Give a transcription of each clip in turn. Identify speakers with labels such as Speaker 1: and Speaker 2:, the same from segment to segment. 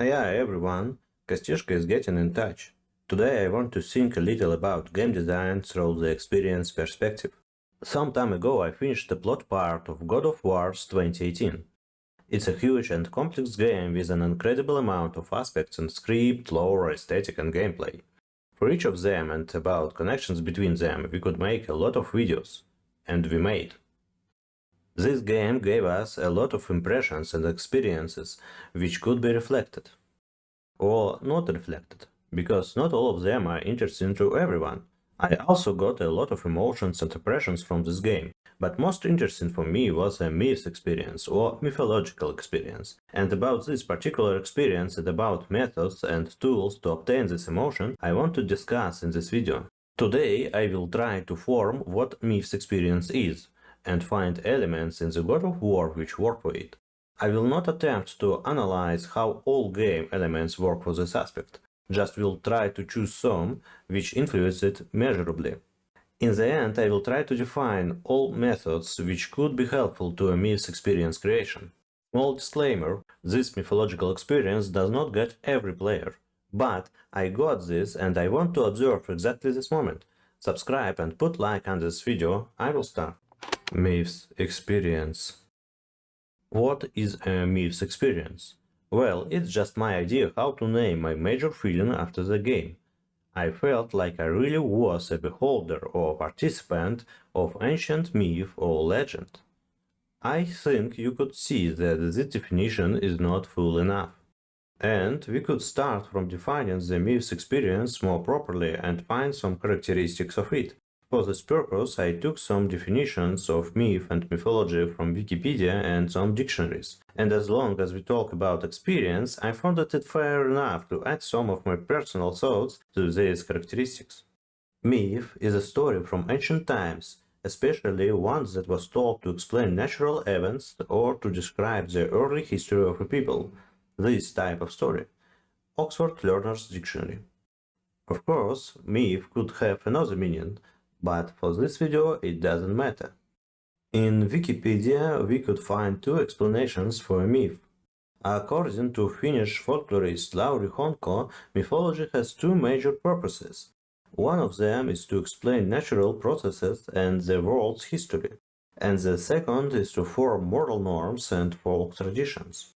Speaker 1: Hi everyone, Kostishka is getting in touch. Today I want to think a little about game design through the experience perspective. Some time ago I finished the plot part of God of Wars 2018. It's a huge and complex game with an incredible amount of aspects in script, lore, aesthetic and gameplay. For each of them and about connections between them we could make a lot of videos. And we made. This game gave us a lot of impressions and experiences which could be reflected. Or not reflected, because not all of them are interesting to everyone. I also got a lot of emotions and impressions from this game, but most interesting for me was a myth experience or mythological experience. And about this particular experience and about methods and tools to obtain this emotion, I want to discuss in this video. Today I will try to form what myth experience is, and find elements in the God of War which work for it. I will not attempt to analyze how all game elements work for this aspect, just will try to choose some which influence it measurably. In the end, I will try to define all methods which could be helpful to a myth experience creation. Small disclaimer, this mythological experience does not get every player, but I got this and I want to observe exactly this moment. Subscribe and put like on this video, I will start. Myths experience. What is a myths experience? Well, it's just my idea how to name my major feeling after the game. I felt like I really was a beholder or participant of ancient myth or legend. I think you could see that this definition is not full enough. And we could start from defining the myth's experience more properly and find some characteristics of it. For this purpose, I took some definitions of myth and mythology from Wikipedia and some dictionaries. And as long as we talk about experience, I found it fair enough to add some of my personal thoughts to these characteristics. Myth is a story from ancient times, especially one that was told to explain natural events or to describe the early history of a people. This type of story. Oxford Learner's Dictionary. Of course, myth could have another meaning, but for this video it doesn't matter. In Wikipedia we could find two explanations for a myth. According to Finnish folklorist Lauri Honko, mythology has two major purposes. One of them is to explain natural processes and the world's history, and the second is to form moral norms and folk traditions.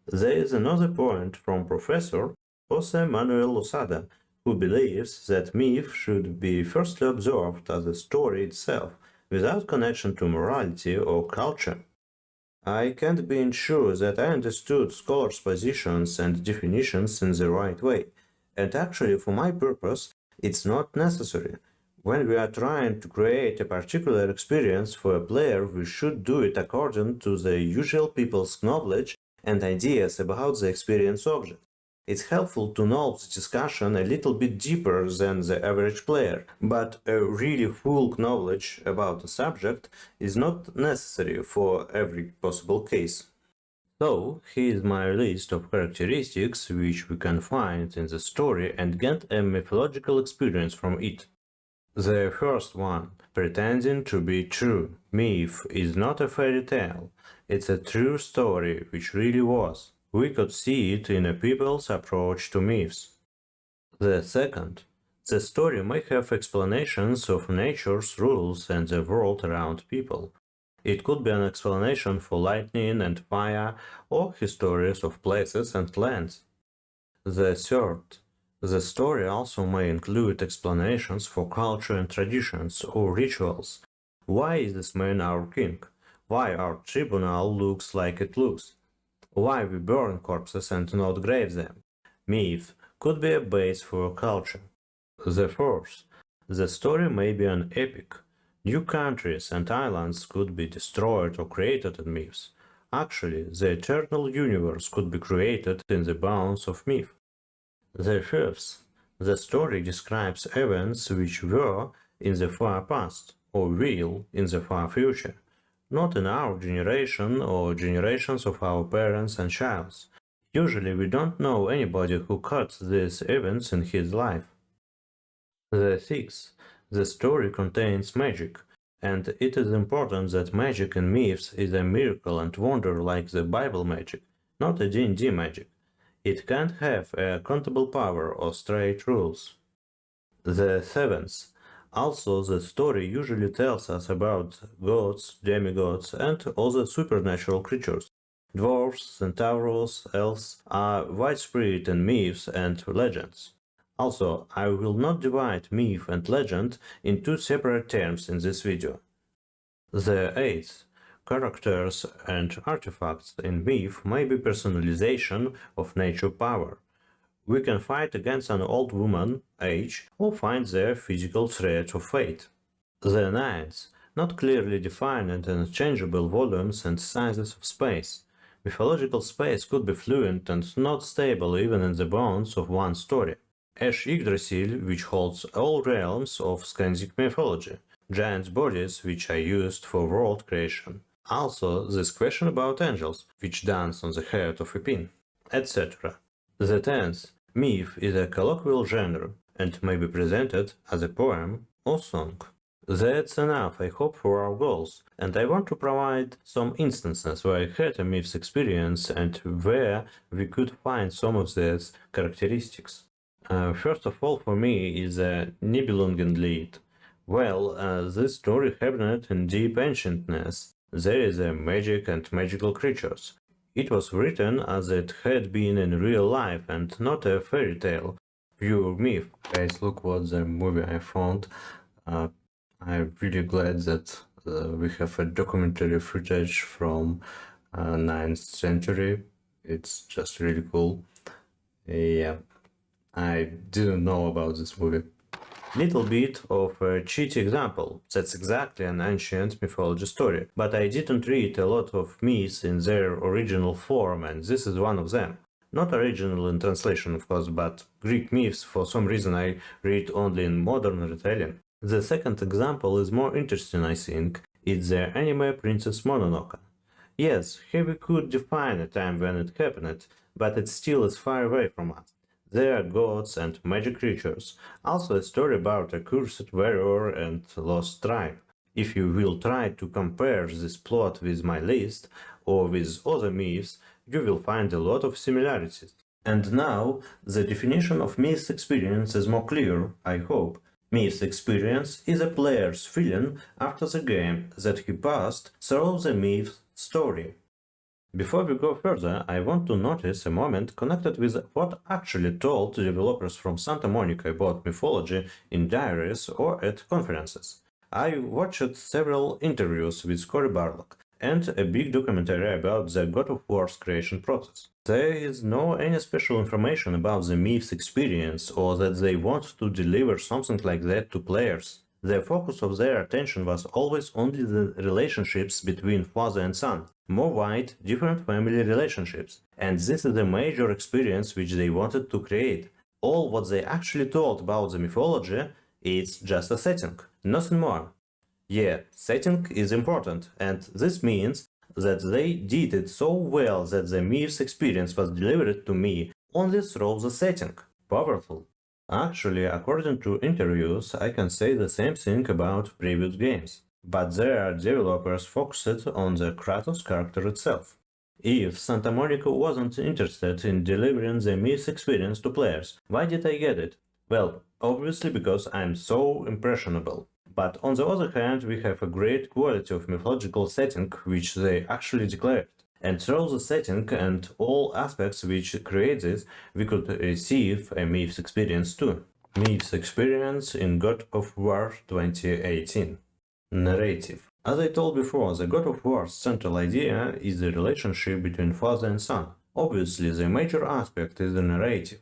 Speaker 1: There is another point from Professor Jose Manuel Losada, who believes that myth should be firstly observed as a story itself, without connection to morality or culture. I can't be sure that I understood scholars' positions and definitions in the right way, and actually for my purpose it's not necessary. When we are trying to create a particular experience for a player, we should do it according to the usual people's knowledge and ideas about the experience object. It's helpful to know the discussion a little bit deeper than the average player, but a really full knowledge about the subject is not necessary for every possible case. So, here is my list of characteristics which we can find in the story and get a mythological experience from it. The first one, pretending to be true. Myth is not a fairy tale, it's a true story which really was. We could see it in a people's approach to myths. The second, the story may have explanations of nature's rules and the world around people. It could be an explanation for lightning and fire or histories of places and lands. The third, the story also may include explanations for culture and traditions or rituals. Why is this man our king? Why our tribunal looks like it looks? Why we burn corpses and not grave them? Myth could be a base for a culture. The fourth, the story may be an epic. New countries and islands could be destroyed or created in myths. Actually, the eternal universe could be created in the bounds of myth. The fifth, the story describes events which were in the far past or will in the far future, not in our generation or generations of our parents and childs. Usually we don't know anybody who caught these events in his life. The sixth, the story contains magic, and it is important that magic in myths is a miracle and wonder like the Bible magic, not a D&D magic. It can't have a countable power or straight rules. The seventh. Also, the story usually tells us about gods, demigods, and other supernatural creatures. Dwarves, centaurs, elves are widespread in myths and legends. Also, I will not divide myth and legend in two separate terms in this video. The eighth. Characters and artifacts in myth may be personalization of nature power. We can fight against an old woman, age, or find their physical threat of fate. The ninth. Not clearly defined and interchangeable volumes and sizes of space. Mythological space could be fluid and not stable even in the bounds of one story. Ash Yggdrasil, which holds all realms of Scandic mythology, giants' bodies, which are used for world creation. Also, this question about angels, which dance on the head of a pin, etc. The tenth. Myth is a colloquial genre and may be presented as a poem or song. That's enough, I hope, for our goals, and I want to provide some instances where I had a myth's experience and where we could find some of these characteristics. First of all, for me, is a Nibelungenlied. Well, this story happened in deep ancientness. There is a magic and magical creatures. It was written as it had been in real life and not a fairy tale, pure myth. Guys, look what the movie I found. I'm really glad that we have a documentary footage from 9th century. It's just really cool. Yeah. I didn't know about this movie. Little bit of a cheat example. That's exactly an ancient mythology story. But I didn't read a lot of myths in their original form, and this is one of them. Not original in translation, of course, but Greek myths, for some reason I read only in modern retelling. The second example is more interesting, I think. It's the anime Princess Mononoke. Yes, here we could define a time when it happened, but it still is far away from us. There are gods and magic creatures, also a story about a cursed warrior and lost tribe. If you will try to compare this plot with my list or with other myths, you will find a lot of similarities. And now, the definition of myth experience is more clear, I hope. Myth experience is a player's feeling after the game that he passed through the myth story. Before we go further, I want to notice a moment connected with what actually told developers from Santa Monica about mythology in diaries or at conferences. I watched several interviews with Cory Barlog and a big documentary about the God of War's creation process. There is no any special information about the myth's experience or that they want to deliver something like that to players. The focus of their attention was always only the relationships between father and son, more wide, different family relationships, and this is the major experience which they wanted to create. All what they actually told about the mythology is just a setting, nothing more. Yeah, setting is important, and this means that they did it so well that the myth's experience was delivered to me only through the setting. Powerful. Actually, according to interviews, I can say the same thing about previous games, but there are developers focused on the Kratos character itself. If Santa Monica wasn't interested in delivering the myth experience to players, why did I get it? Well, obviously because I'm so impressionable. But on the other hand, we have a great quality of mythological setting which they actually declared. And through the setting and all aspects which create this, we could receive a myth's experience too. Myth's experience in God of War 2018. Narrative. As I told before, the God of War's central idea is the relationship between father and son. Obviously, the major aspect is the narrative.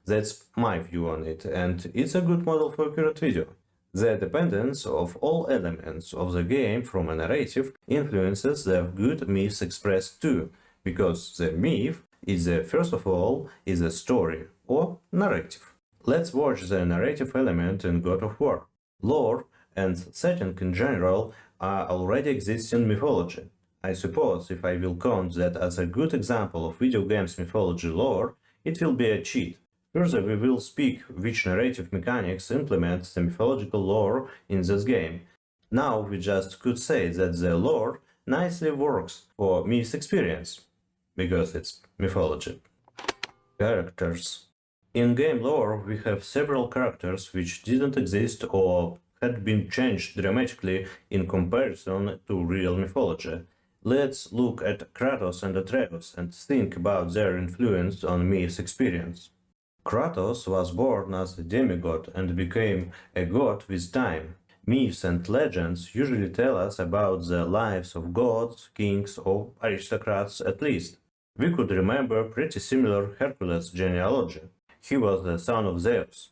Speaker 1: That's my view on it, and it's a good model for a current video. The dependence of all elements of the game from a narrative influences the good myths expressed too, because the myth is first of all is a story or narrative. Let's watch the narrative element in God of War. Lore and setting in general are already existing mythology. I suppose if I will count that as a good example of video games mythology lore, it will be a cheat. Further, we will speak which narrative mechanics implement the mythological lore in this game. Now we just could say that the lore nicely works for myth experience, because it's mythology. Characters. In game lore, we have several characters which didn't exist or had been changed dramatically in comparison to real mythology. Let's look at Kratos and Atreus and think about their influence on myth's experience. Kratos was born as a demigod and became a god with time. Myths and legends usually tell us about the lives of gods, kings, or aristocrats at least. We could remember pretty similar Hercules genealogy. He was the son of Zeus.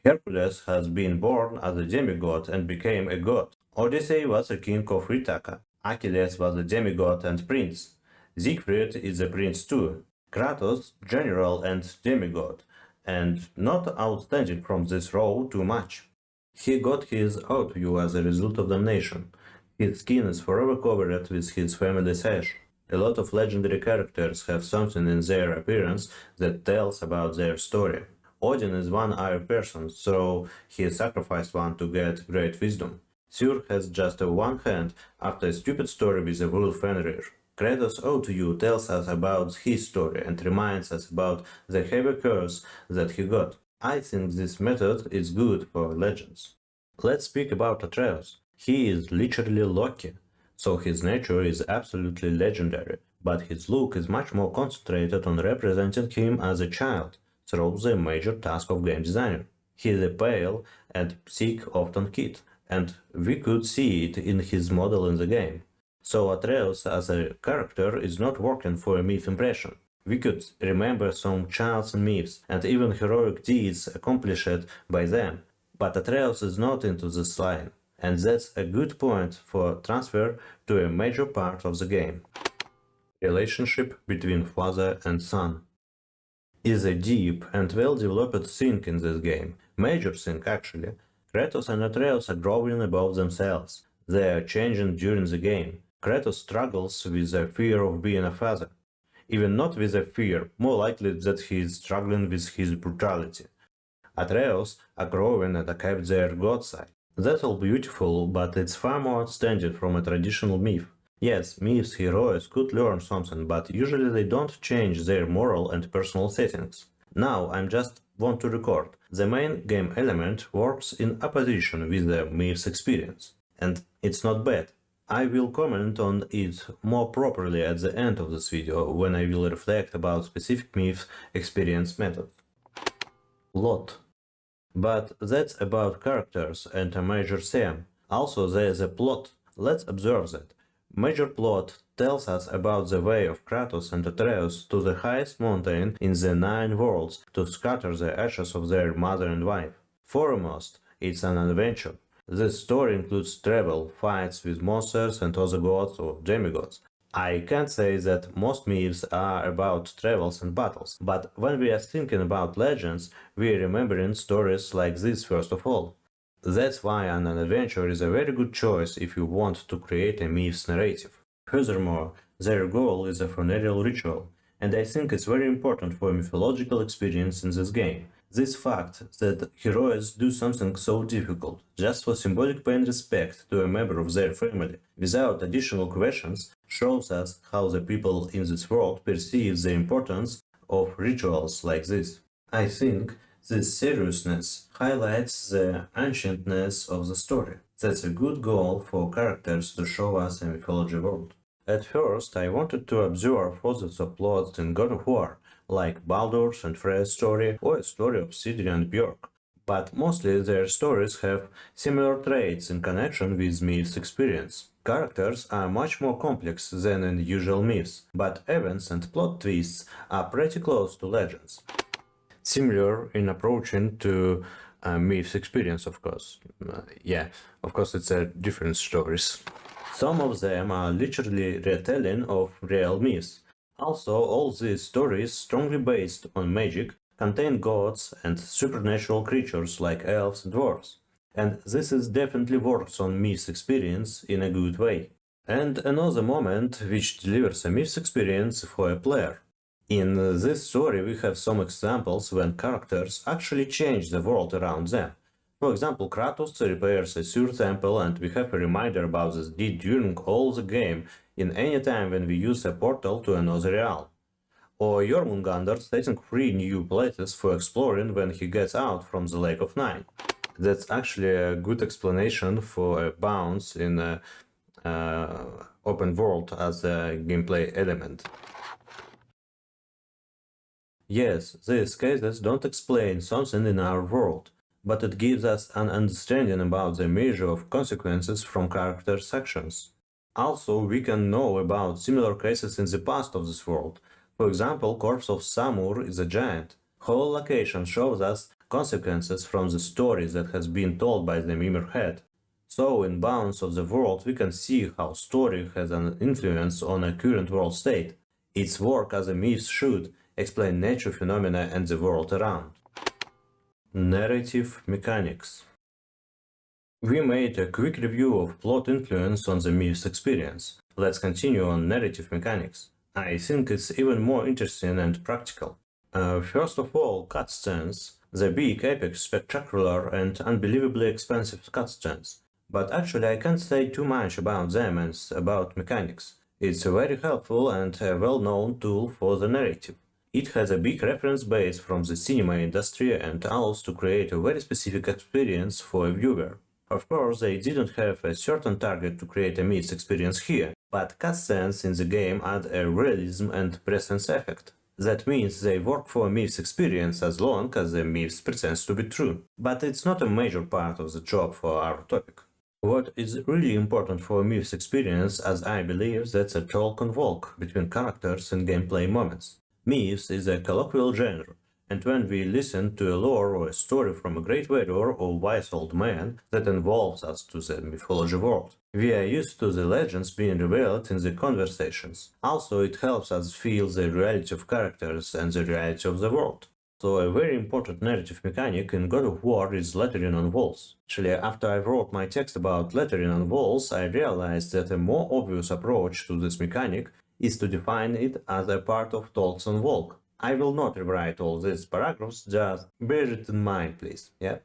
Speaker 1: Hercules has been born as a demigod and became a god. Odyssey was a king of Ithaca. Achilles was a demigod and prince. Siegfried is a prince too. Kratos, general and demigod, and not outstanding from this role too much. He got his outview as a result of damnation. His skin is forever covered with his family's ash. A lot of legendary characters have something in their appearance that tells about their story. Odin is one-eyed person, so he sacrificed one to get great wisdom. Thor has just one hand after a stupid story with a wolf Fenrir. Kratos' outview tells us about his story and reminds us about the heavy curse that he got. I think this method is good for legends. Let's speak about Atreus. He is literally Loki, so his nature is absolutely legendary, but his look is much more concentrated on representing him as a child through the major task of game designer. He is a pale and sick often kid, and we could see it in his model in the game. So Atreus as a character is not working for a myth impression. We could remember some chants and myths, and even heroic deeds accomplished by them, but Atreus is not into this line, and that's a good point for transfer to a major part of the game. Relationship between father and son is a deep and well-developed thing in this game. Major thing, actually. Kratos and Atreus are growing above themselves. They are changing during the game. Kratos struggles with the fear of being a father. Even not with a fear, more likely that he is struggling with his brutality. Atreus are growing and accept their god side. That's all beautiful, but it's far more outstanding from a traditional myth. Yes, myths heroes could learn something, but usually they don't change their moral and personal settings. Now I'm just want to record. The main game element works in opposition with the myth's experience. And it's not bad. I will comment on it more properly at the end of this video, when I will reflect about specific myth experience method. Plot. But that's about characters and a major theme. Also there's a plot. Let's observe that. Major plot tells us about the way of Kratos and Atreus to the highest mountain in the 9 worlds to scatter the ashes of their mother and wife. Foremost, it's an adventure. This story includes travel, fights with monsters and other gods or demigods. I can't say that most myths are about travels and battles, but when we are thinking about legends, we are remembering stories like this first of all. That's why an adventure is a very good choice if you want to create a myth's narrative. Furthermore, their goal is a funereal ritual, and I think it's very important for a mythological experience in this game. This fact that heroes do something so difficult, just for symbolic paying respect to a member of their family, without additional questions, shows us how the people in this world perceive the importance of rituals like this. I think this seriousness highlights the ancientness of the story. That's a good goal for characters to show us a mythology world. At first, I wanted to observe other subplots in God of War, like Baldur's and Freya's story, or a story of Sindri and Björk. But mostly their stories have similar traits in connection with myth's experience. Characters are much more complex than in usual myths, but events and plot twists are pretty close to legends. Similar in approaching to myth's experience, of course. Yeah, of course it's different stories. Some of them are literally retelling of real myths. Also, all these stories, strongly based on magic, contain gods and supernatural creatures like elves and dwarves. And this is definitely works on myth's experience in a good way. And another moment which delivers a myth's experience for a player. In this story we have some examples when characters actually change the world around them. For example, Kratos repairs a Sur temple, and we have a reminder about this deed during all the game in any time when we use a portal to another realm. or Jormungandr setting free new places for exploring when he gets out from the Lake of Nine. That's actually a good explanation for a bounce in a open world as a gameplay element. Yes, these cases don't explain something in our world, but it gives us an understanding about the measure of consequences from characters' actions. Also, we can know about similar cases in the past of this world. For example, corpse of Samur is a giant. Whole location shows us consequences from the story that has been told by the Mimir head. So, in Bounds of the World, we can see how story has an influence on a current world state. Its work as a myth should explain nature phenomena and the world around. Narrative mechanics. We made a quick review of plot influence on the myth's experience. Let's continue on narrative mechanics. I think it's even more interesting and practical. First of all, cutscenes. The big, epic, spectacular, and unbelievably expensive cutscenes. But actually, I can't say too much about them and about mechanics. It's a very helpful and a well-known tool for the narrative. It has a big reference base from the cinema industry and allows to create a very specific experience for a viewer. Of course, they didn't have a certain target to create a myth experience here, but cutscenes in the game add a realism and presence effect. That means they work for a myth experience as long as the myth pretends to be true. But it's not a major part of the job for our topic. What is really important for a myth experience, as I believe, that's a talk and walk between characters and gameplay moments. Myths is a colloquial genre, and when we listen to a lore or a story from a great warrior or wise old man that involves us to the mythology world, we are used to the legends being revealed in the conversations. Also, it helps us feel the reality of characters and the reality of the world. So a very important narrative mechanic in God of War is lettering on walls. Actually, after I wrote my text about lettering on walls, I realized that a more obvious approach to this mechanic is to define it as a part of Talks on Walk. I will not rewrite all these paragraphs, just bear it in mind, please, yeah?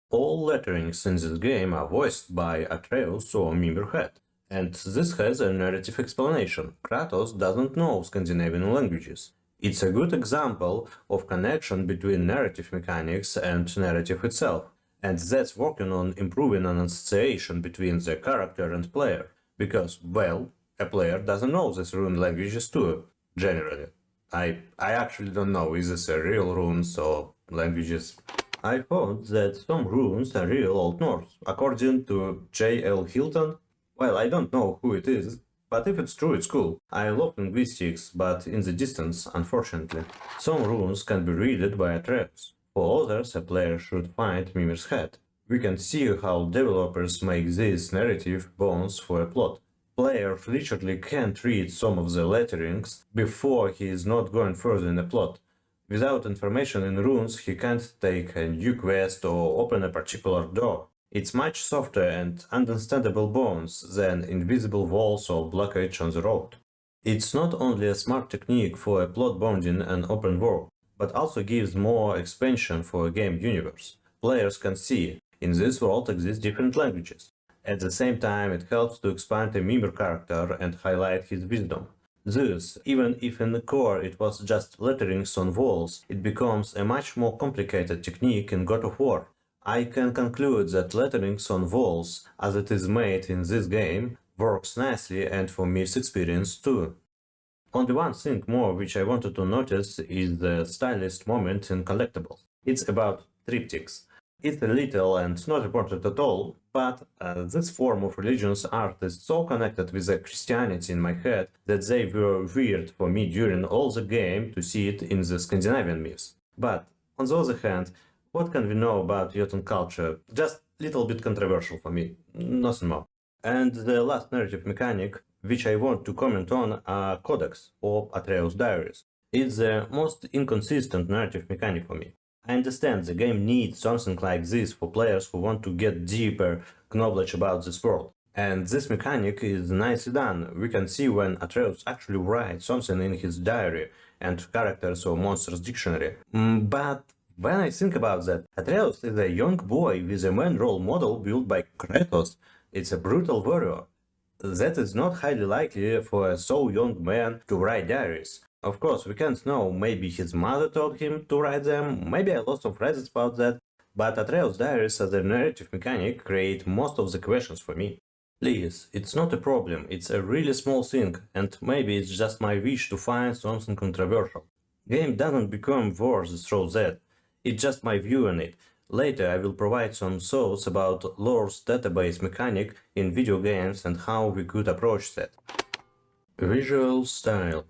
Speaker 1: All letterings in this game are voiced by Atreus or Mimir Head, and this has a narrative explanation. Kratos doesn't know Scandinavian languages. It's a good example of connection between narrative mechanics and narrative itself, and that's working on improving an association between the character and player, because, well, a player doesn't know these rune languages too, generally. I actually don't know, is this a real runes or languages? I thought that some runes are real Old Norse, according to J.L. Hilton. Well, I don't know who it is, but if it's true, it's cool. I love linguistics, but in the distance, unfortunately. Some runes can be read by Atreus. For others, a player should find Mimir's head. We can see how developers make these narrative bones for a plot. Player literally can't read some of the letterings before he is not going further in the plot. Without information in runes, he can't take a new quest or open a particular door. It's much softer and understandable bones than invisible walls or blockage on the road. It's not only a smart technique for a plot bonding and open world, but also gives more expansion for a game universe. Players can see, in this world exist different languages. At the same time, it helps to expand a Mimir character and highlight his wisdom. Thus, even if in the core it was just letterings on walls, it becomes a much more complicated technique in God of War. I can conclude that letterings on walls, as it is made in this game, works nicely and for Myth's experience too. Only one thing more which I wanted to notice is the stylist moment in collectibles. It's about triptychs. It's a little and not important at all, but this form of religion's art is so connected with the Christianity in my head that they were weird for me during all the game to see it in the Scandinavian myths. But, on the other hand, what can we know about Jotun culture? Just little bit controversial for me, nothing more. And the last narrative mechanic, which I want to comment on, are codex, or Atreus diaries. It's the most inconsistent narrative mechanic for me. I understand the game needs something like this for players who want to get deeper knowledge about this world. And this mechanic is nicely done. We can see when Atreus actually writes something in his diary and characters or monsters dictionary. But when I think about that, Atreus is a young boy with a main role model built by Kratos. It's a brutal warrior. That is not highly likely for a so young man to write diaries. Of course, we can't know, maybe his mother told him to write them, maybe I lost some phrases about that, but Atreus' diaries as a narrative mechanic create most of the questions for me. Please, it's not a problem, it's a really small thing, and maybe it's just my wish to find something controversial. Game doesn't become worse through that, it's just my view on it. Later I will provide some thoughts about lore's database mechanic in video games and how we could approach that. Visual style.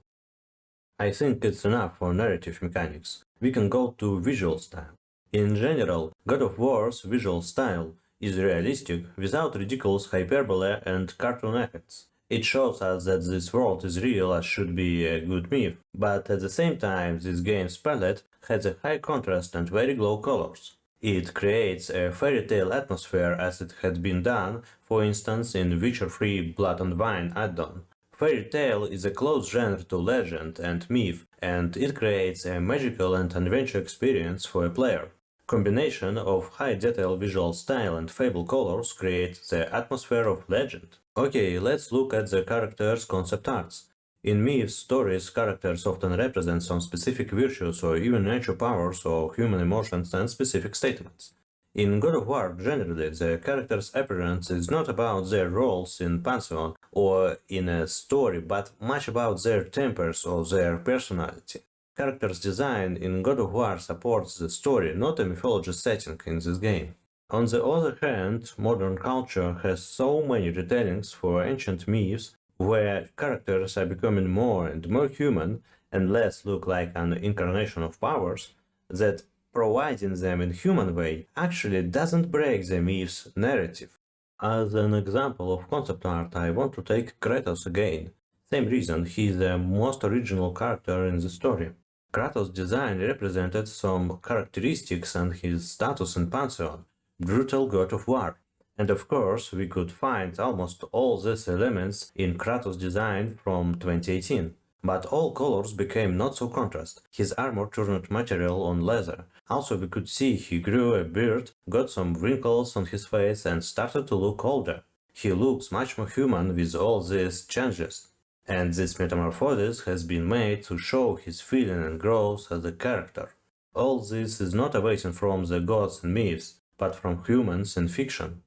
Speaker 1: I think it's enough for narrative mechanics. We can go to visual style. In general, God of War's visual style is realistic without ridiculous hyperbole and cartoon effects. It shows us that this world is real as should be a good myth, but at the same time this game's palette has a high contrast and very glow colors. It creates a fairy tale atmosphere as it had been done, for instance, in Witcher 3 Blood and Wine add-on. Fairy tale is a close genre to legend and myth, and it creates a magical and adventure experience for a player. Combination of high detail visual style and fable colors creates the atmosphere of legend. Okay, let's look at the characters' concept arts. In myth stories, characters often represent some specific virtues or even nature powers or human emotions and specific statements. In God of War, generally, the character's appearance is not about their roles in Pantheon or in a story, but much about their tempers or their personality. Character's design in God of War supports the story, not a mythology setting in this game. On the other hand, modern culture has so many retellings for ancient myths where characters are becoming more and more human and less look like an incarnation of powers, that providing them in human way actually doesn't break the myth's narrative. As an example of concept art, I want to take Kratos again. Same reason, he is the most original character in the story. Kratos' design represented some characteristics and his status in Pantheon, brutal god of war. And of course, we could find almost all these elements in Kratos' design from 2018. But all colors became not so contrast. His armor turned material on leather. Also we could see he grew a beard, got some wrinkles on his face and started to look older. He looks much more human with all these changes. And this metamorphosis has been made to show his feeling and growth as a character. All this is not arising from the gods and myths, but from humans in fiction.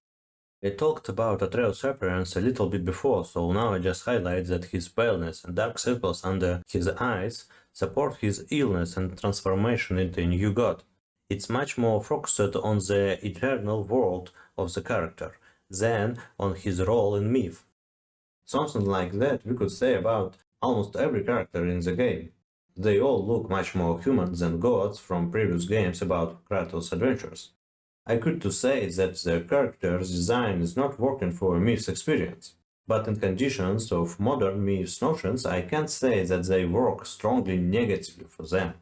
Speaker 1: I talked about Atreus' appearance a little bit before, so now I just highlight that his paleness and dark circles under his eyes support his illness and transformation into a new god. It's much more focused on the eternal world of the character than on his role in myth. Something like that we could say about almost every character in the game. They all look much more human than gods from previous games about Kratos' adventures. I could to say that the character's design is not working for a myth's experience, but in conditions of modern myth's notions I can't say that they work strongly negatively for them.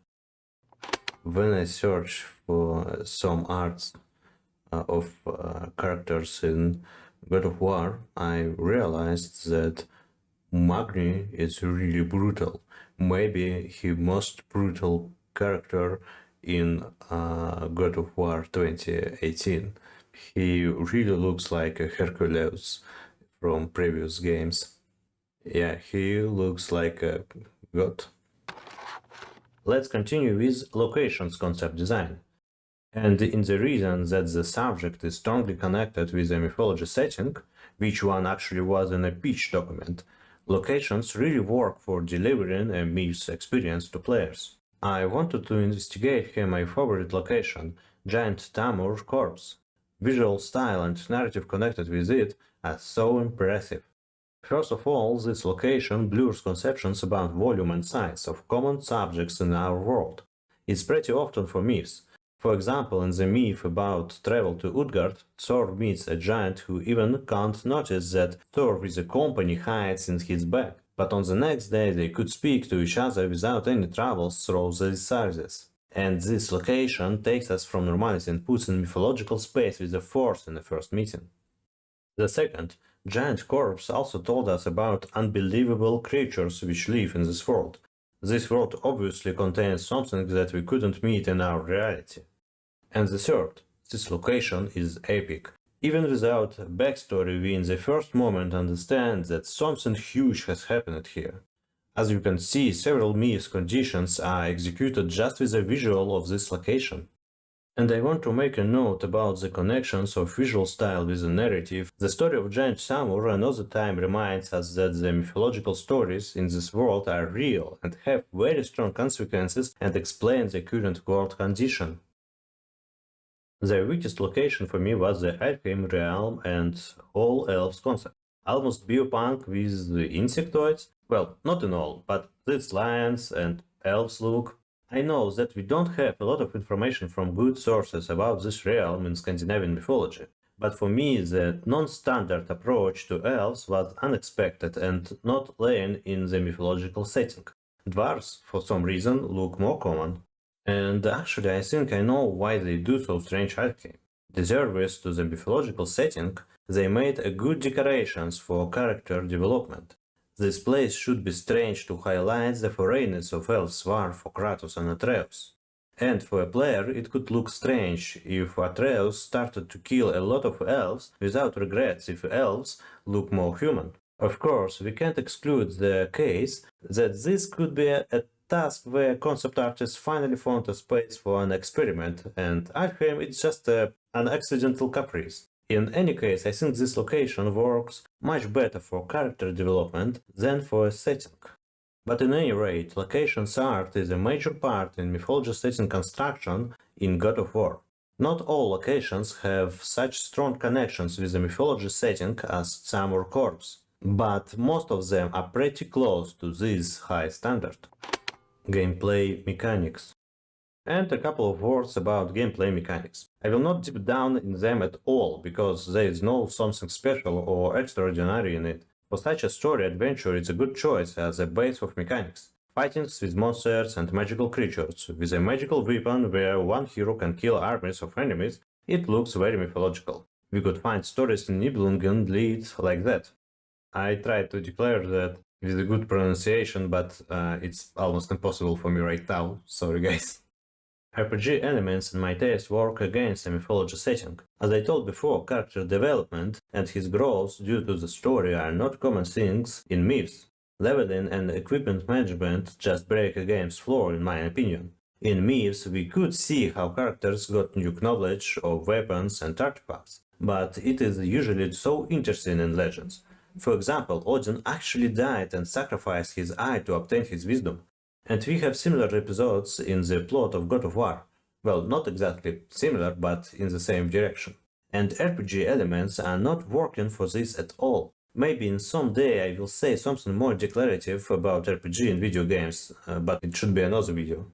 Speaker 1: When I search for some arts of characters in God of War, I realized that Magni is really brutal. Maybe he most brutal character in God of War 2018. He really looks like a Hercules from previous games. Yeah, he looks like a god. Let's continue with locations concept design. And in the reason that the subject is strongly connected with a mythology setting, which one actually was in a pitch document, locations really work for delivering a myth's experience to players. I wanted to investigate here my favorite location, Giant Tamur Corpse. Visual style and narrative connected with it are so impressive. First of all, this location blurs conceptions about volume and size of common subjects in our world. It's pretty often for myths. For example, in the myth about travel to Utgard, Thor meets a giant who even can't notice that Thor with a company hides in his bag. But on the next day they could speak to each other without any troubles through these sizes. And this location takes us from normality and puts in mythological space with the force in the first meeting. The second, Giant Corpse also told us about unbelievable creatures which live in this world. This world obviously contains something that we couldn't meet in our reality. And the third, this location is epic. Even without a backstory, we in the first moment understand that something huge has happened here. As you can see, several myth conditions are executed just with a visual of this location. And I want to make a note about the connections of visual style with the narrative. The story of Giant Samur another time reminds us that the mythological stories in this world are real and have very strong consequences and explain the current world condition. The weakest location for me was the Alfheim realm and all elves concept. Almost biopunk with the insectoids. Well, not in all, but this lions and elves look. I know that we don't have a lot of information from good sources about this realm in Scandinavian mythology, but for me the non-standard approach to elves was unexpected and not laying in the mythological setting. Dwarves, for some reason, look more common. And actually I think I know why they do so strange artwork. Deservious to the mythological setting, they made a good decorations for character development. This place should be strange to highlight the foreignness of elves' war for Kratos and Atreus. And for a player it could look strange if Atreus started to kill a lot of elves without regrets if elves look more human. Of course, we can't exclude the case that this could be a task where concept artists finally found a space for an experiment, and Alfheim is just an accidental caprice. In any case, I think this location works much better for character development than for a setting. But in any rate, locations art is a major part in mythology setting construction in God of War. Not all locations have such strong connections with the mythology setting as Samur Corps, but most of them are pretty close to this high standard. Gameplay mechanics. And a couple of words about gameplay mechanics. I will not deep down in them at all, because there is no something special or extraordinary in it. For such a story adventure it's a good choice as a base of mechanics. Fightings with monsters and magical creatures, with a magical weapon where one hero can kill armies of enemies, it looks very mythological. We could find stories in Nibelungen Lied like that. I tried to declare that with a good pronunciation, but it's almost impossible for me right now, sorry guys. RPG elements in my taste work against a mythology setting. As I told before, character development and his growth due to the story are not common things in myths. Leveling and equipment management just break a game's floor in my opinion. In myths we could see how characters got new knowledge of weapons and artifacts, but it is usually so interesting in legends. For example, Odin actually died and sacrificed his eye to obtain his wisdom. And we have similar episodes in the plot of God of War. Well, not exactly similar, but in the same direction. And RPG elements are not working for this at all. Maybe in some day I will say something more declarative about RPG in video games, but it should be another video.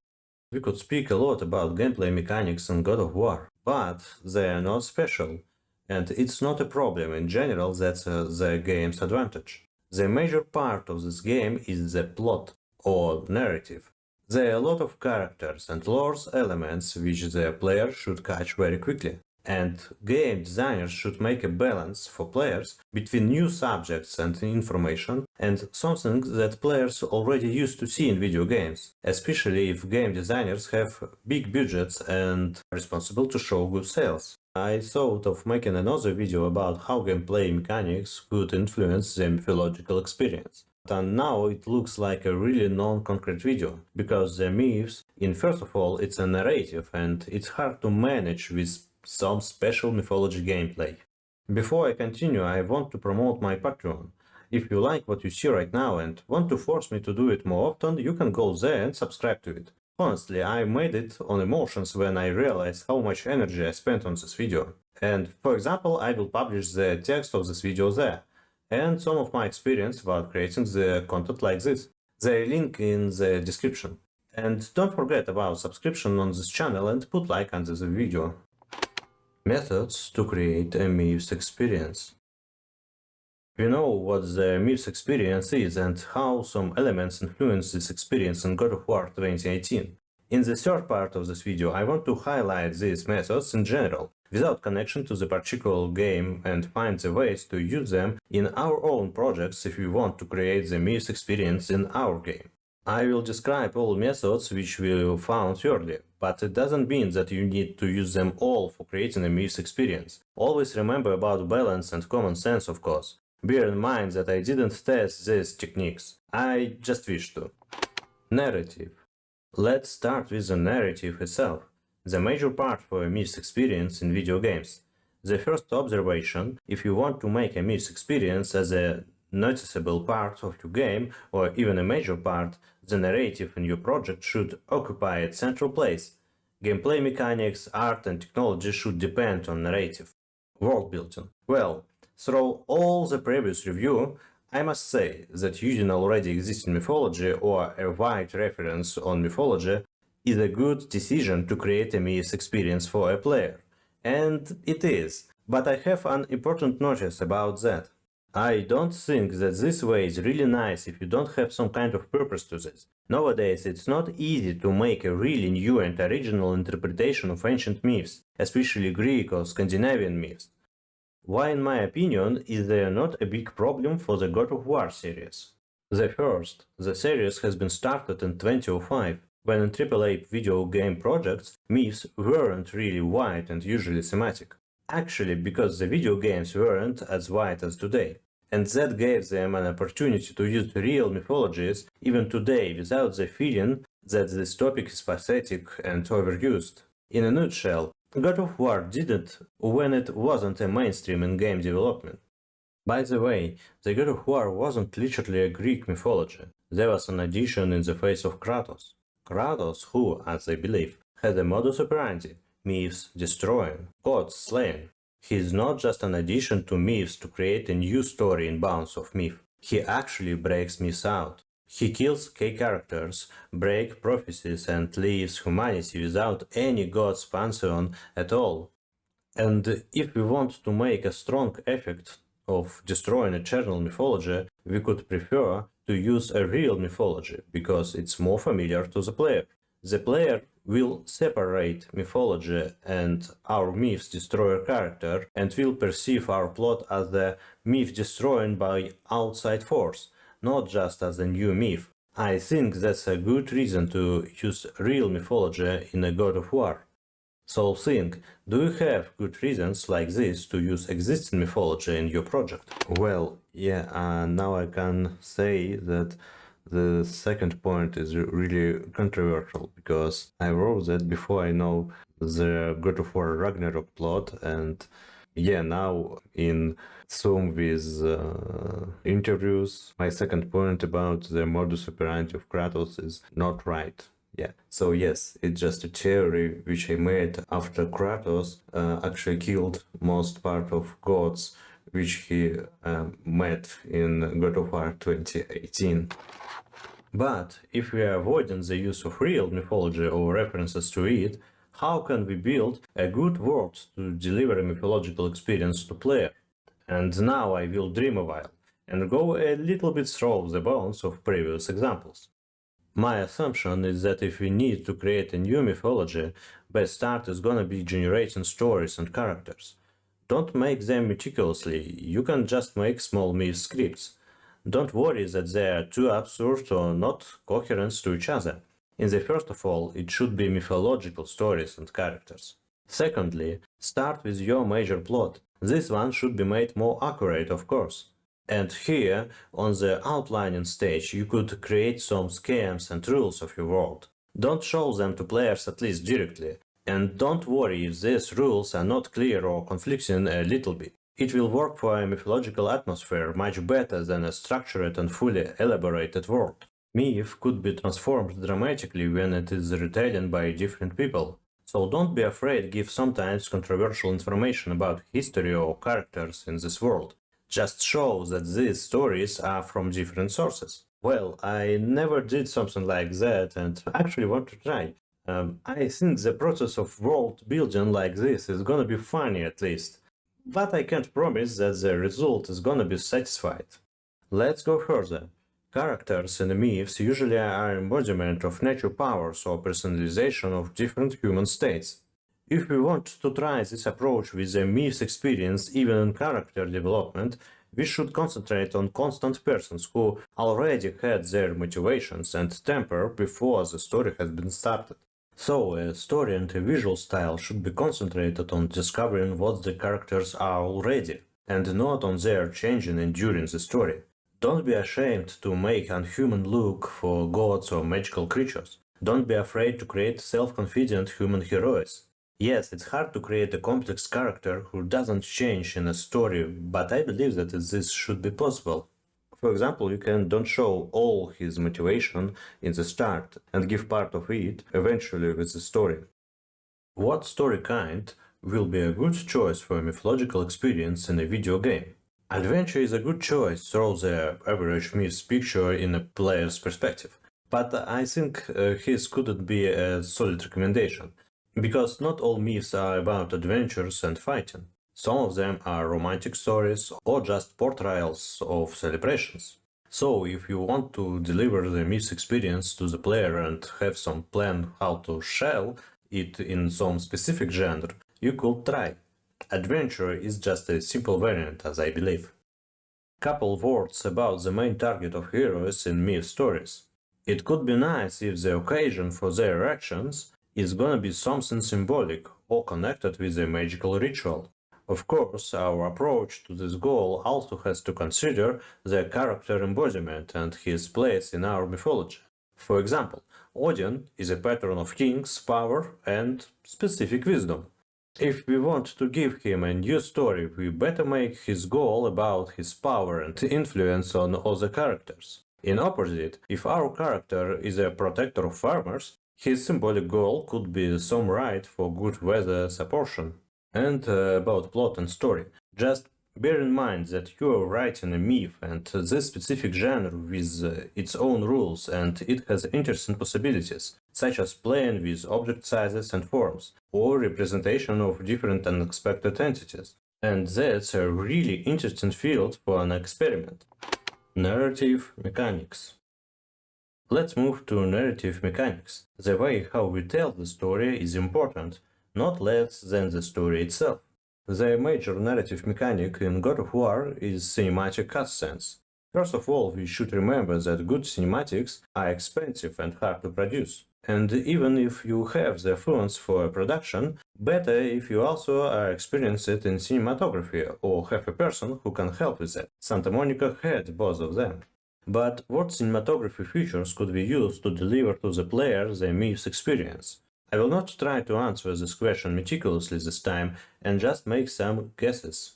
Speaker 1: We could speak a lot about gameplay mechanics in God of War, but they are not special. And it's not a problem in general, that's the game's advantage. The major part of this game is the plot, or narrative. There are a lot of characters and lore elements which the player should catch very quickly. And game designers should make a balance for players between new subjects and information and something that players already used to see in video games, especially if game designers have big budgets and are responsible to show good sales. I thought of making another video about how gameplay mechanics could influence the mythological experience. And now it looks like a really non-concrete video, because the myths, first of all, it's a narrative and it's hard to manage with some special mythology gameplay. Before I continue, I want to promote my Patreon. If you like what you see right now and want to force me to do it more often, you can go there and subscribe to it. Honestly, I made it on emotions when I realized how much energy I spent on this video. And for example, I will publish the text of this video there, and some of my experience about creating the content like this. The link in the description. And don't forget about subscription on this channel and put like under the video. Methods to create a myth experience. We know what the myth experience is and how some elements influence this experience in God of War 2018. In the third part of this video I want to highlight these methods in general, without connection to the particular game, and find the ways to use them in our own projects if we want to create the myth experience in our game. I will describe all methods which we found earlier, but it doesn't mean that you need to use them all for creating a myth experience. Always remember about balance and common sense, of course. Bear in mind that I didn't test these techniques, I just wish to. Narrative. Let's start with the narrative itself, the major part for a myth experience in video games. The first observation, if you want to make a myth experience as a noticeable part of your game, or even a major part, the narrative in your project should occupy a central place. Gameplay mechanics, art and technology should depend on narrative. World building. Well, through all the previous review, I must say that using already existing mythology or a wide reference on mythology is a good decision to create a myth experience for a player. And it is, but I have an important notice about that. I don't think that this way is really nice if you don't have some kind of purpose to this. Nowadays it's not easy to make a really new and original interpretation of ancient myths, especially Greek or Scandinavian myths. Why, in my opinion, is there not a big problem for the God of War series? The series has been started in 2005, when in AAA video game projects, myths weren't really wide and usually thematic. Actually, because the video games weren't as wide as today. And that gave them an opportunity to use real mythologies even today without the feeling that this topic is pathetic and overused. In a nutshell, God of War did it when it wasn't a mainstream in game development. By the way, the God of War wasn't literally a Greek mythology. There was an addition in the face of Kratos. Kratos, who, as I believe, had a modus operandi, myths destroying, gods slaying. He is not just an addition to myths to create a new story in bounds of myth. He actually breaks myths out. He kills key characters, breaks prophecies and leaves humanity without any god's pantheon at all. And if we want to make a strong effect of destroying eternal mythology, we could prefer to use a real mythology, because it's more familiar to the player. The player will separate mythology and our myth destroyer character and will perceive our plot as the myth destroyed by outside force, not just as a new myth. I think that's a good reason to use real mythology in a God of War. So think, do you have good reasons like this to use existing mythology in your project? Well, yeah, now I can say that the second point is really controversial, because I wrote that before I know the God of War Ragnarok plot, and yeah, now in some with interviews, my second point about the modus operandi of Kratos is not right. Yeah, so yes, it's just a theory which I made after Kratos actually killed most part of gods which he met in God of War 2018. But if we are avoiding the use of real mythology or references to it, how can we build a good world to deliver a mythological experience to player? And now I will dream a while and go a little bit through the bones of previous examples. My assumption is that if we need to create a new mythology, best start is gonna be generating stories and characters. Don't make them meticulously, you can just make small myth scripts. Don't worry that they are too absurd or not coherent to each other. In the first of all, it should be mythological stories and characters. Secondly, start with your major plot. This one should be made more accurate, of course. And here, on the outlining stage, you could create some schemes and rules of your world. Don't show them to players at least directly. And don't worry if these rules are not clear or conflicting a little bit. It will work for a mythological atmosphere much better than a structured and fully elaborated world. Myth could be transformed dramatically when it is retained by different people. So don't be afraid give sometimes controversial information about history or characters in this world. Just show that these stories are from different sources. Well, I never did something like that and actually want to try. I think the process of world building like this is gonna be funny at least. But I can't promise that the result is gonna be satisfied. Let's go further. Characters in myths usually are embodiment of nature powers or personalization of different human states. If we want to try this approach with a myth experience even in character development, we should concentrate on constant persons who already had their motivations and temper before the story has been started. So, a story and a visual style should be concentrated on discovering what the characters are already. and not on their changing and during the story. Don't be ashamed to make unhuman look for gods or magical creatures. Don't be afraid to create self-confident human heroes. Yes, it's hard to create a complex character who doesn't change in a story, but I believe that this should be possible. For example, you can don't show all his motivation in the start and give part of it eventually with the story. What story kind will be a good choice for a mythological experience in a video game? Adventure is a good choice through the average myth's picture in a player's perspective, but I think his couldn't be a solid recommendation, because not all myths are about adventures and fighting. Some of them are romantic stories or just portrayals of celebrations. So, if you want to deliver the myth experience to the player and have some plan how to shell it in some specific genre, you could try. Adventure is just a simple variant, as I believe. Couple words about the main target of heroes in myth stories. It could be nice if the occasion for their actions is gonna be something symbolic or connected with a magical ritual. Of course, our approach to this goal also has to consider the character embodiment and his place in our mythology. For example, Odin is a patron of kings, power, and specific wisdom. If we want to give him a new story, we better make his goal about his power and influence on other characters. In opposite, if our character is a protector of farmers, his symbolic goal could be some right for good weather supportion. And about plot and story. Just bear in mind that you are writing a myth and this specific genre with its own rules, and it has interesting possibilities, such as playing with object sizes and forms, or representation of different unexpected entities. And that's a really interesting field for an experiment. Narrative mechanics. Let's move to narrative mechanics. The way how we tell the story is important, not less than the story itself. The major narrative mechanic in God of War is cinematic cutscenes. First of all, we should remember that good cinematics are expensive and hard to produce. And even if you have the funds for production, better if you also are experienced in cinematography or have a person who can help with that. Santa Monica had both of them. But what cinematography features could be used to deliver to the player the myth's experience? I will not try to answer this question meticulously this time and just make some guesses.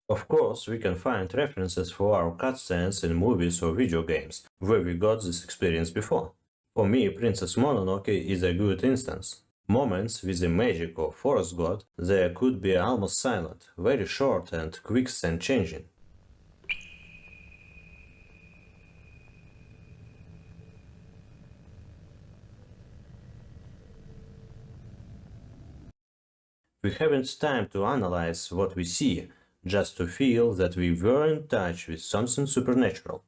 Speaker 1: Of course, we can find references for our cutscenes in movies or video games, where we got this experience before. For me, Princess Mononoke is a good instance. Moments with the magic of forest god, they could be almost silent, very short and quick scene changing. We haven't time to analyze what we see, just to feel that we were in touch with something supernatural.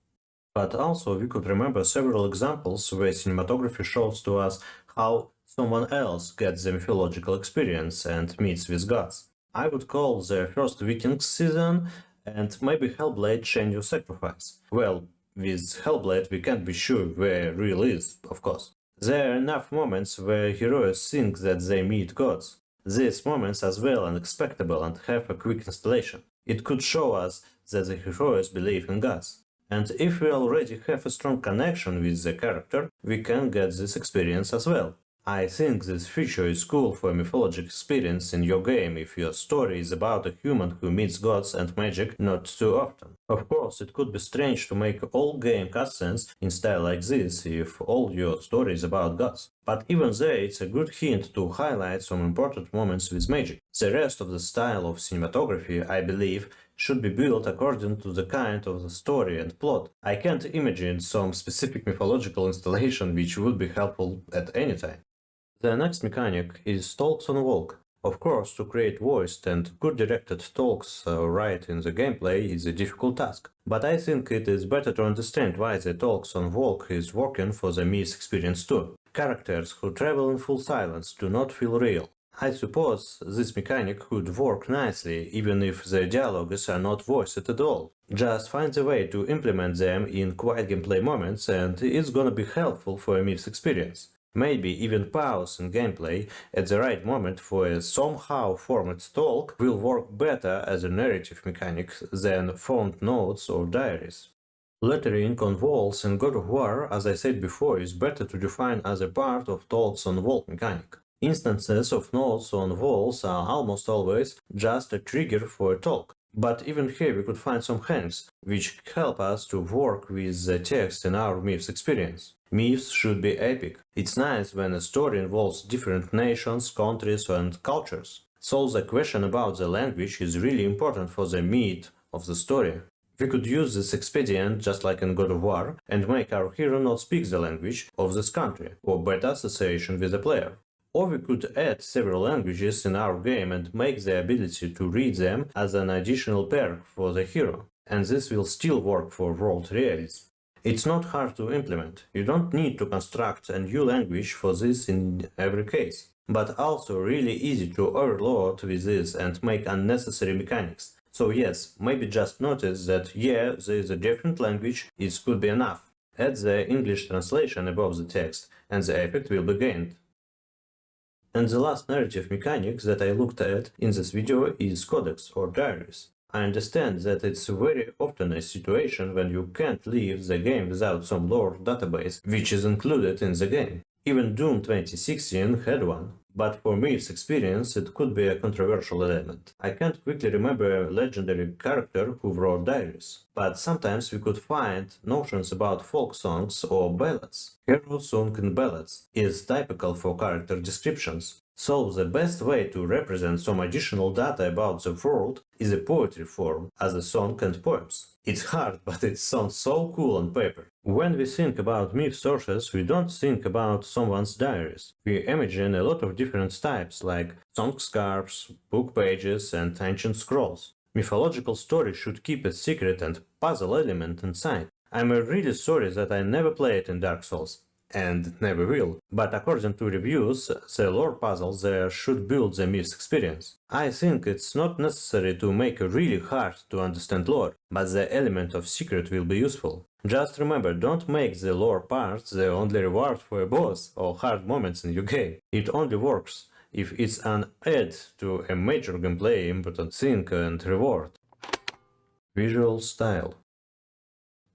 Speaker 1: But also we could remember several examples where cinematography shows to us how someone else gets the mythological experience and meets with gods. I would call the first Vikings season and maybe Hellblade Shenyu Sacrifice. Well, with Hellblade we can't be sure where real is, of course. There are enough moments where heroes think that they meet gods. These moments as well unexpected and have a quick installation. It could show us that the heroes believe in gods. And if we already have a strong connection with the character, we can get this experience as well. I think this feature is cool for a mythological experience in your game if your story is about a human who meets gods and magic not too often. Of course, it could be strange to make all game cutscenes in style like this if all your story is about gods. But even there, it's a good hint to highlight some important moments with magic. The rest of the style of cinematography, I believe, should be built according to the kind of the story and plot. I can't imagine some specific mythological installation which would be helpful at any time. The next mechanic is talks on walk. Of course, to create voiced and good directed talks right in the gameplay is a difficult task, but I think it is better to understand why the talks on walk is working for the myth experience too. Characters who travel in full silence do not feel real. I suppose this mechanic could work nicely even if the dialogues are not voiced at all. Just find a way to implement them in quiet gameplay moments and it's gonna be helpful for a myth experience. Maybe even pause in gameplay at the right moment for a somehow formed talk will work better as a narrative mechanic than phone notes or diaries. Lettering on walls in God of War, as I said before, is better to define as a part of talks on wall mechanic. Instances of notes on walls are almost always just a trigger for a talk. But even here we could find some hints, which help us to work with the text in our myths experience. Myths should be epic. It's nice when a story involves different nations, countries and cultures. So the question about the language is really important for the meat of the story. We could use this expedient just like in God of War and make our hero not speak the language of this country for better association with the player. Or we could add several languages in our game and make the ability to read them as an additional perk for the hero, and this will still work for world realism. It's not hard to implement, you don't need to construct a new language for this in every case, but also really easy to overload with this and make unnecessary mechanics. So yes, maybe just notice that yeah, there is a different language, it could be enough. Add the English translation above the text, and the effect will be gained. And the last narrative mechanic that I looked at in this video is codex or diaries. I understand that it's very often a situation when you can't leave the game without some lore database which is included in the game. Even Doom 2016 had one, but for Myth's experience it could be a controversial element. I can't quickly remember a legendary character who wrote diaries, but sometimes we could find notions about folk songs or ballads. Hero sung in ballads is typical for character descriptions. So the best way to represent some additional data about the world is a poetry form as a song and poems. It's hard, but it sounds so cool on paper. When we think about myth sources, we don't think about someone's diaries. We imagine a lot of different types like song scarps, book pages and ancient scrolls. Mythological stories should keep a secret and puzzle element inside. I'm really sorry that I never played in Dark Souls. And never will, but according to reviews, the lore puzzles there should build the myth experience. I think it's not necessary to make a really hard to understand lore, but the element of secret will be useful. Just remember, don't make the lore parts the only reward for a boss or hard moments in your game. It only works if it's an add to a major gameplay important thing and reward. Visual style.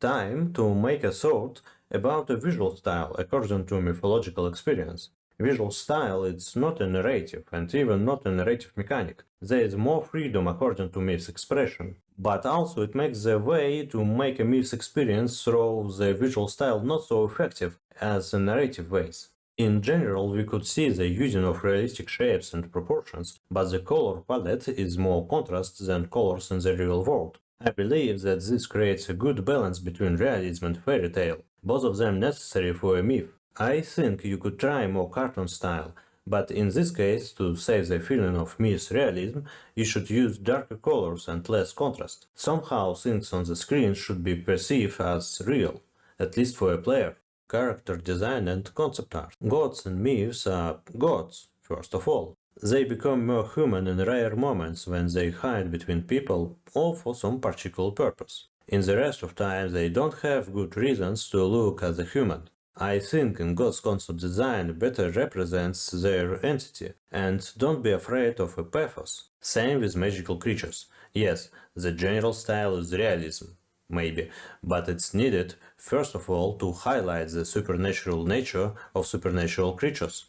Speaker 1: Time to make a thought about a visual style according to mythological experience. Visual style is not a narrative and even not a narrative mechanic. There is more freedom according to myth's expression, but also it makes the way to make a myth's experience through the visual style not so effective as in narrative ways. In general, we could see the using of realistic shapes and proportions, but the color palette is more contrast than colors in the real world. I believe that this creates a good balance between realism and fairy tale, both of them necessary for a myth. I think you could try more cartoon style, but in this case, to save the feeling of myth realism, you should use darker colors and less contrast. Somehow things on the screen should be perceived as real, at least for a player. Character design and concept art. Gods and myths are gods, first of all. They become more human in rare moments when they hide between people or for some particular purpose. In the rest of time they don't have good reasons to look as a human. I think in God's concept design better represents their entity, and don't be afraid of a pathos. Same with magical creatures. Yes, the general style is realism, maybe, but it's needed first of all to highlight the supernatural nature of supernatural creatures.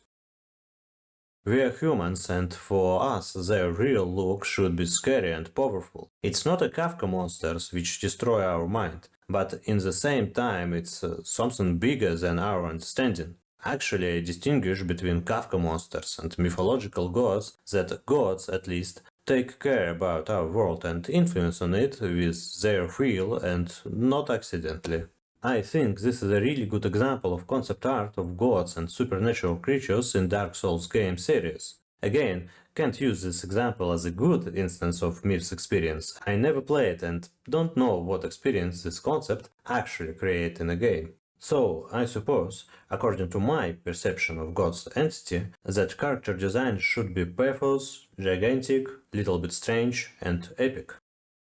Speaker 1: We are humans, and for us their real look should be scary and powerful. It's not a Kafka monsters which destroy our mind, but in the same time it's something bigger than our understanding. Actually, I distinguish between Kafka monsters and mythological gods that gods, at least, take care about our world and influence on it with their will and not accidentally. I think this is a really good example of concept art of gods and supernatural creatures in Dark Souls game series. Again, can't use this example as a good instance of myth's experience. I never played and don't know what experience this concept actually create in a game. So, I suppose, according to my perception of God's entity, that character design should be pathos, gigantic, little bit strange and epic.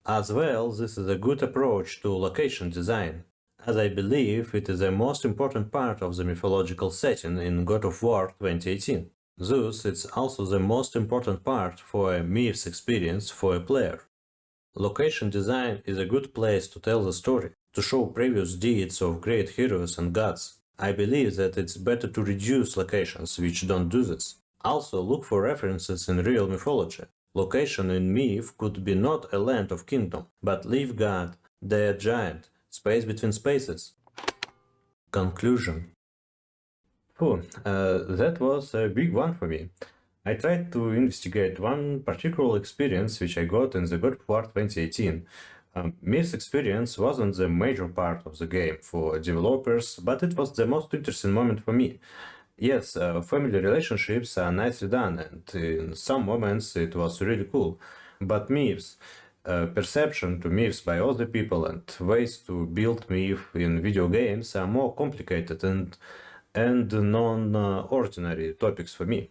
Speaker 1: As well, this is a good approach to location design. as I believe it is the most important part of the mythological setting in God of War 2018. Thus, it's also the most important part for a myths experience for a player. Location design is a good place to tell the story, to show previous deeds of great heroes and gods. I believe that it's better to reduce locations which don't do this. Also, look for references in real mythology. Location in myth could be not a land of kingdom, but leaf god, dead giant, space between spaces. Conclusion. That was a big one for me. I tried to investigate one particular experience which I got in the God of War 2018. Myth's experience wasn't the major part of the game for developers, but it was the most interesting moment for me. Yes, family relationships are nicely done, and in some moments it was really cool. But myths, perception to myths by other people, and ways to build myth in video games are more complicated and non-ordinary topics for me.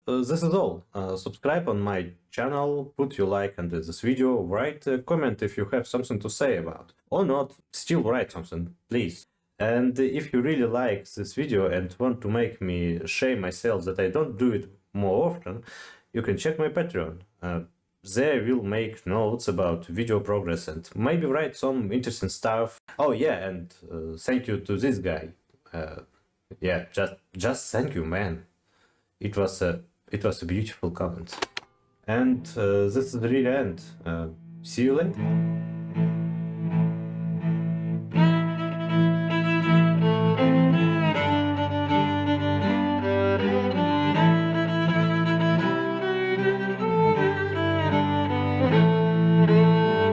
Speaker 1: This is all. Subscribe on my channel, put your like under this video, write a comment if you have something to say about. Or not, still write something, please. And if you really like this video and want to make me shame myself that I don't do it more often, you can check my Patreon. There we'll make notes about video progress and maybe write some interesting stuff. Oh yeah, and thank you to this guy. Yeah, just thank you, man. It was a beautiful comment. And this is the real end. See you later.